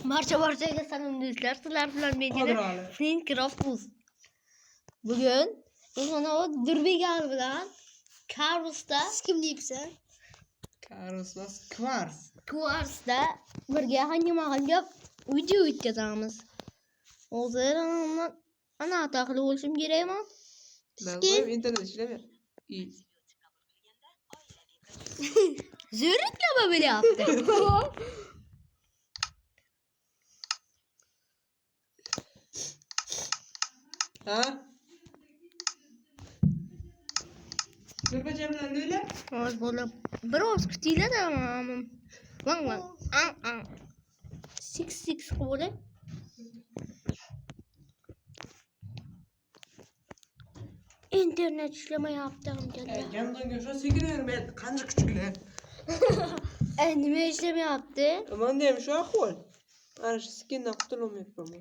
Barchaga salom do'stlar. Sizlar bilan men Minecraft. Bugun mana Durbigal bilan Karusda kim deyipsan? Karusda Quartzda birga hangi video o'tkazamiz. Hozir ana taqli bo'lishim kerakmi? Ben internet işlemiyor. İyi. Zo'riklama bo'lyapti. Ha? Durbacha bilan Lo'la? Hozir bo'lib biroz kutinglar-da. Lang. 6 bo'lib. İnternet ishlamayapti amkanda. Yandan göşe sekiniyorum ben. Kanca küçükler. Nima ishlamayapti? Aman diyeyim şu ahval. Ana şu sikinden kurtulamayıp ama.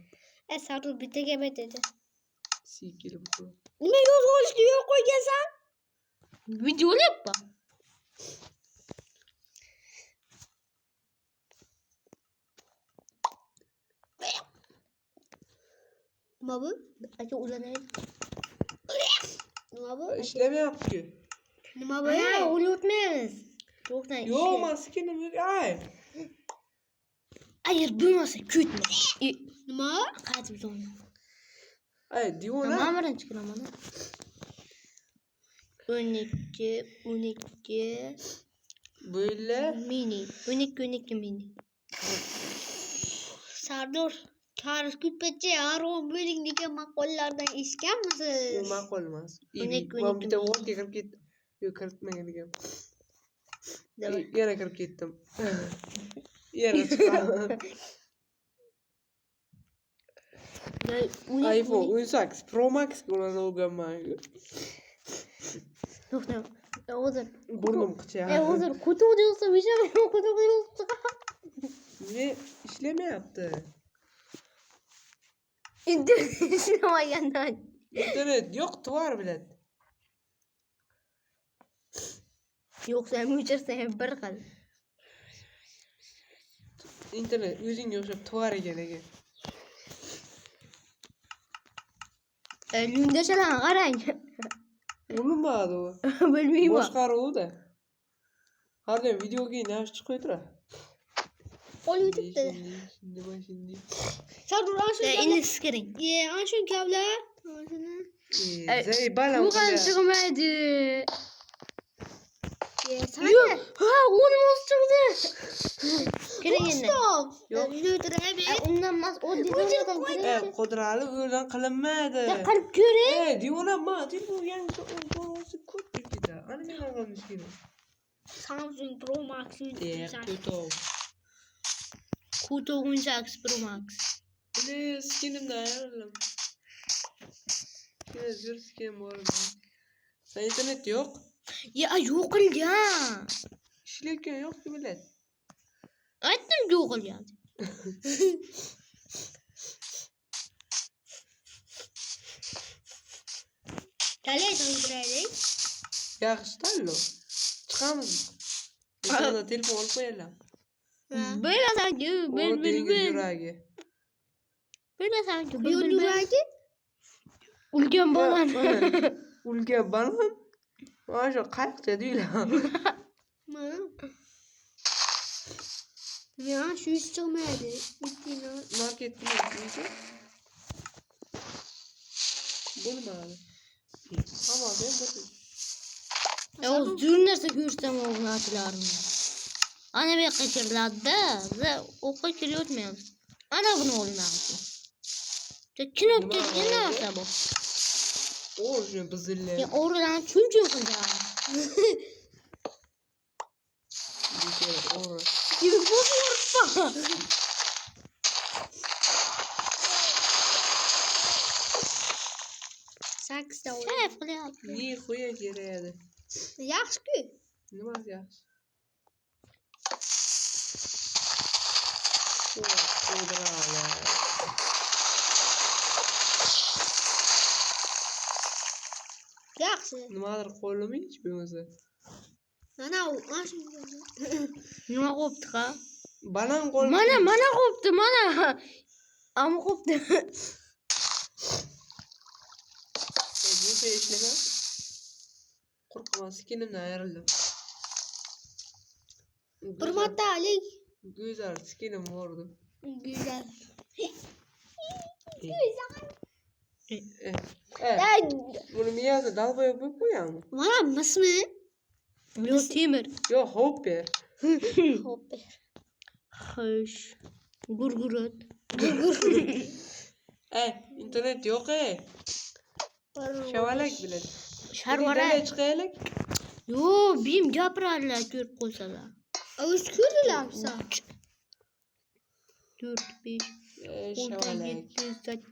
Sarı bitta gap aytadi. Sikili bu. Nima yozishni yo'q qo'ygansan? Video olyapti. Nima bu? Aka ulanaydi. Nima bu? İşlemiyor ki. Nima bu? Ha, o'lyapmiz. To'xtang. Yo maskinim yok. Ay. Agar bo'lmasa kutma. Nima? Qaytib zo'rni. Ay divona. Nima birinchi qilaman? 12 Böyle. mini. 12 mini. Sardor Karus kutpacha aron bo'ling degan maqollardan eshitganmisiz? Ma'qul emas. Ben 12 bitta o'tga kirib ketdim. Yo'q, kiritmagan ekan. Yana kirib ketdim. Yana chiqdim. iPhone 18 Pro Max bilan olganman. To'xtam. Hozir Burnum qichar. hozir kutu deyapsa, o'sha kutu deyapsa. Ne işlemayapti. İnternet ishlamagandan. İnternet yo'q, var bilan. Yo'qsa ham o'chirsa bir xil. İnternet o'zingga o'xshab tvar ekan aka. Yundashalarni qarang. Bo'lmadi u. Bilmayman. Boshqaruvda. Har doim videoga yaxshi chiqib turadi. Qo'lyotibdi. Şimdi. Sardur ana shu endi skiring. Ana shu gaplar. Zey balam. Bu qancha chiqmaydi. Yo'q. Ha, o'lmos chiqdi. Keling endi. Yo'q. Undan emas, oddiy odam kerak. Qodrali o'rdan qilinmaydi. Qilib ko'ring. Divonama, telefon yangi o'zi ko'p ketdi. Ana men qilmish kerak. Samsung Pro Max Kuto. Kuto 18 Pro Max. Ne skinimda ayarladım. Yine zür skin var. Sen internet yok. Ya yo'q qilgan. İşlerken yok ki millet. Aytdim yo'q qilgan. Qalay tandiraylik. Yaxshi tanlo. Chiqamiz. O'shanda telefon olib qo'yinglar. Bilasanku, bil. Yuragi. Bilasanku, yuragi. Ulgan banan. Ulgan banan. Mana shu qayoqcha deylar. Ya shu ish chiqmaydi. Marketda bo'lmadi. Hamma bir. Zo'r narsa ko'rsam o'g'latlarim. Ana bu yoqqa kiriladi-da, biz o'qqa kiryapmiz. Ana buni olmayapti. Knopka degan narsa bu. O shuni bizillar. Ya o'g'rilarni chunchun qilgan. Saksda o'ynab qilyapti. Nixuya kerak. Yaxshi-ku. Nima yaxshi? Yaxshi. Nimadir qo'limi hech bo'lmasa. Mana u, mana shu. Nima qopdi ha? Banan qo'l. Mana qopti, mana. Ama qopti. Bu şey işleme. Korkma skinimden ayrıldım. Hurmatli Ali. Güzel skinim vardı. Güzel. Evet. Bunu miyazda dalga yapıp koyar mı? Bana mıs mı? Yok Timur. Yok hopper. Hopper. Hoş. Gurgurut. İnternet yok Şavalak bile. Şarvara. Dele çıkayalak. Yo, bim gapirarlar ko'rib qo'ysalar. Avuç körülamsa. 4, 5, 6, Şavalak. 7, 8,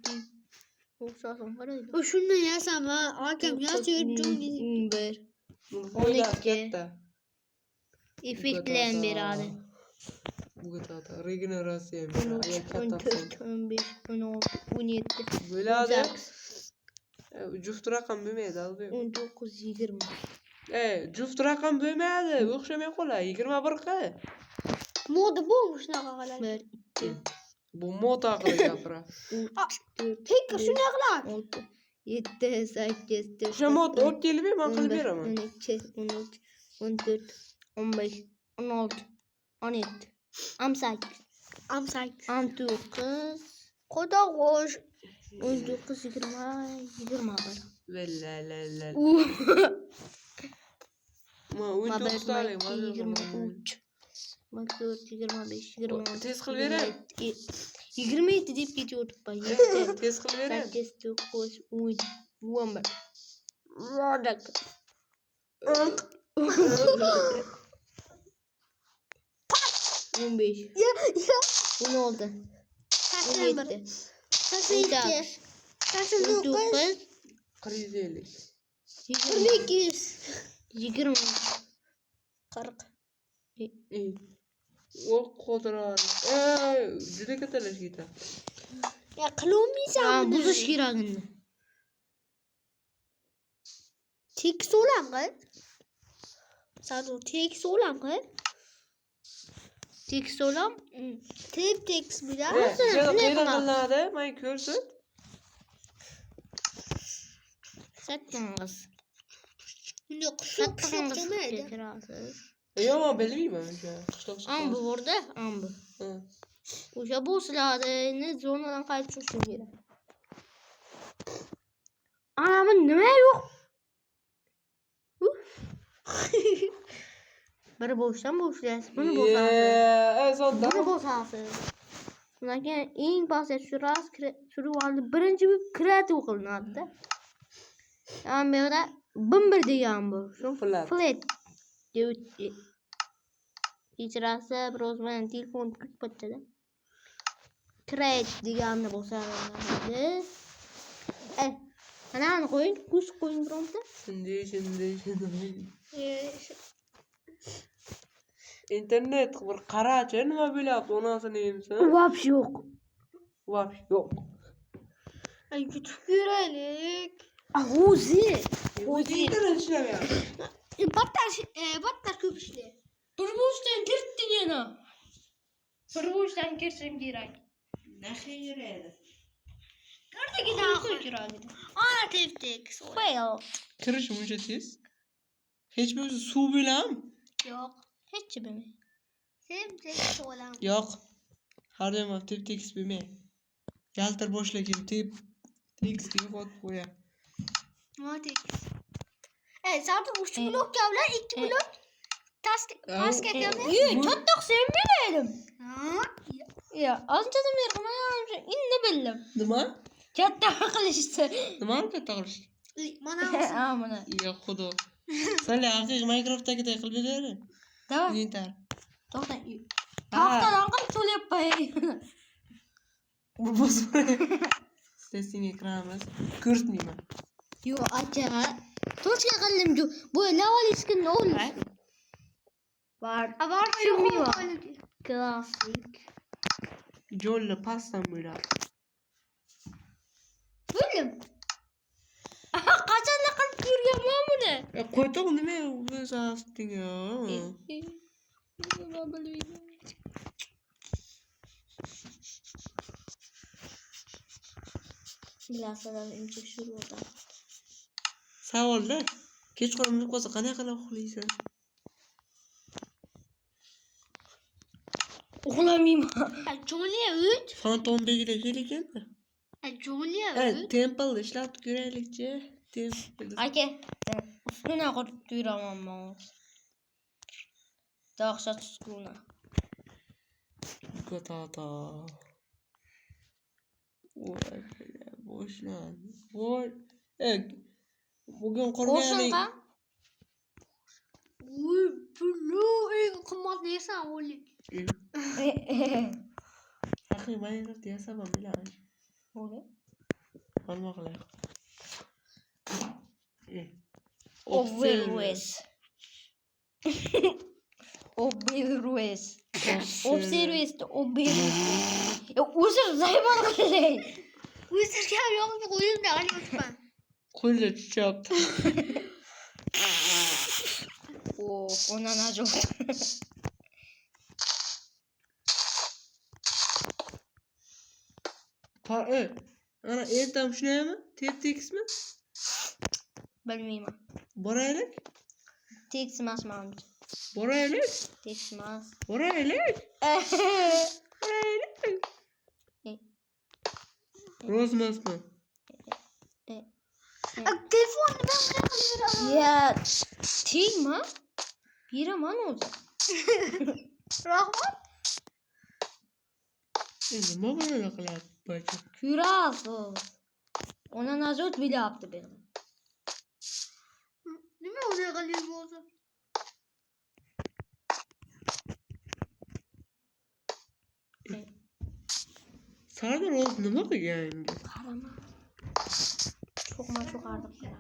90 qaraydi. O şundan yazsam ha. Hakem yazıyorum. 11. Böyle 12. hatta. Effektlen beradi. Bu kadar. Regenerasyon. 13, 14, 15, 16, 17, Böyle adı. 18, Juft rakam bilmeydi aldı. 19, 20. Juft rakam bilmeydi. Okşamaya kolay. 21 kı. Moda bulmuş ne kadar. 1, 2, Bu mod akıllı yapıra. 3, 4, Tek şu ne kadar? 6, 7, 8, 9, Şu mod ot değil mi? Akıllı bir ama. 12, 13, 14, 15, 16, 17, 18, Amsak. 19, Koda hoş. 19, 20, 21. Velelelel. Ma oyun çok sağlayayım. 23, 24, 25, 26, Tez kıl verem. 27 deyip getiyorduk bak. 7, Tez kıl verem. 8, 9, 10, 11. Rodak. 15. Ya. 16. Kaç 17. numara? Kaç 18. iki? Kaç dokuz? 19. Krizelik. 22. 20. 40. İyi. O kodrar. Juda katalaş gita. Ya kılılmayacağım. Buzuş kiragında. Tek olan mı? Sen o tek olan mı? Tek solam. Tek bir daha. Şöyle ne kıyla kadar? kılnadı. May körsün. Satın kız. Yok. Satın kız. Demedi. Getirasız. Yok ama belli miyim ben şu an? Kışlak Ambu orada. Ambu. Hı. Uşa bu silahını zorladan kaçmışsın yere. Anamın ne yok? Biri boştan boşlayasın. Bunu boşarsın. En son Bunu boşarsın. Lakin eng basit şuras sürüvaldi. Birinci bir kreativ kılınadi. Yani böyle bir degan bu. Flat. Flat. Devutdi. Kechirasi biroz men telefon klik patadi. Create deganni bosadi. Anani qo'ying, kush qo'ying bironta. Şimdi. İnternet bir qarachi nima bo'lyapti onasini emsa? Вообще yo'q. Vaps yo'q. Ay YouTube görelik. O'zi. O'zi internet ishlamayapti. Battar köp işli. Turmushdan kirding yana. Turmushdan kirishim kerak. Nahir edi. Gördük daha. Kerak edi. Ana tek. Fail. Kirish buncha tez? Hech bo'lmasa suv bilan? Yok. Hech bilmayman. Tek olan. Yo'q. Har doim tep-tekis bilmay. Yaltir boshlagan tekis deb qo'ya. Matik. Zaten 3 blok gavlar 2 blok. Task gavlar. Çattık sen bilelim. Ha? Ya anca da merhaba inni bildim. Nima? Katta qilishdi. Nimani katta qilish? Mana Mana. Ya xudo. Sanlar haqiqiy Minecraft'dagiday qilib beradi. Davay. Yetar. To'xta. Taxtadan qilib to'layapay. Testing ekranimiz ko'rsatmayman. Yo, acha. To'shga qildim. Bu lavaliskin ne olur? Var. var Şu mı mu var? yok? Klasik. Jo'lni pastdan bo'ladi. Bölüm. Qachon qilib yurganman buni? Qo'ytoq nima o'zi asting ya? Bilasalar ince şurada. Savolda. Kechqurun qo'sa qanaqa uxlaysan? Uxlamayman. Julia üt. Fantomdagidek kelgan. Julia üt. Temple ishlab ko'raylikchi. Temple. Aka, uskuna qurib yuraman men. Dahshat uskuna. Tata. Voy, boşlan. Voy. Bugün qurgani. Uy, pulu eng qimmat neysan o'lik. Akhi, men diyasam bilan. O'li? Olmoqlar. Observes. Observes. Observes. O'zir zaymon qilay. O'zirga yo'q qo'yimda olyapman. Qo'lda chichab. Ona najot. Ha, ana ertam shunaymi? Tekismi? Bilmayman. Boraylik. Tekis emas menimcha. Boraylik. Tekis emas. Boraylik. Rozmasmi? Telefonni ben qilib ya, tegma. Beraman o'zi. Rahmat. Nima bo'ladi qiladi bacha? Kurasiz. Ona najot bilyapti beni. Nima o'zi qilib bo'lsa? Sardor o'zi nima qilgan? Qarama. Çok ardık ya.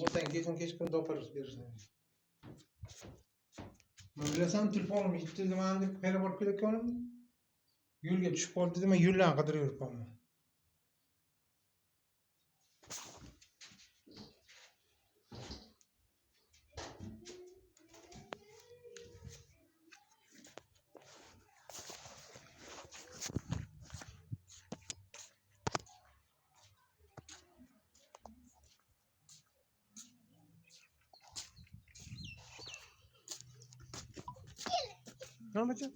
Botan keyin kechqurun topirib berishdi. Men bilasan telefonim gitti dedim deb qayerga borib kelayotganim. Yo'lga tushib qoldi dedim, men yo'llarni qidirib yuribman. Tamam hocam.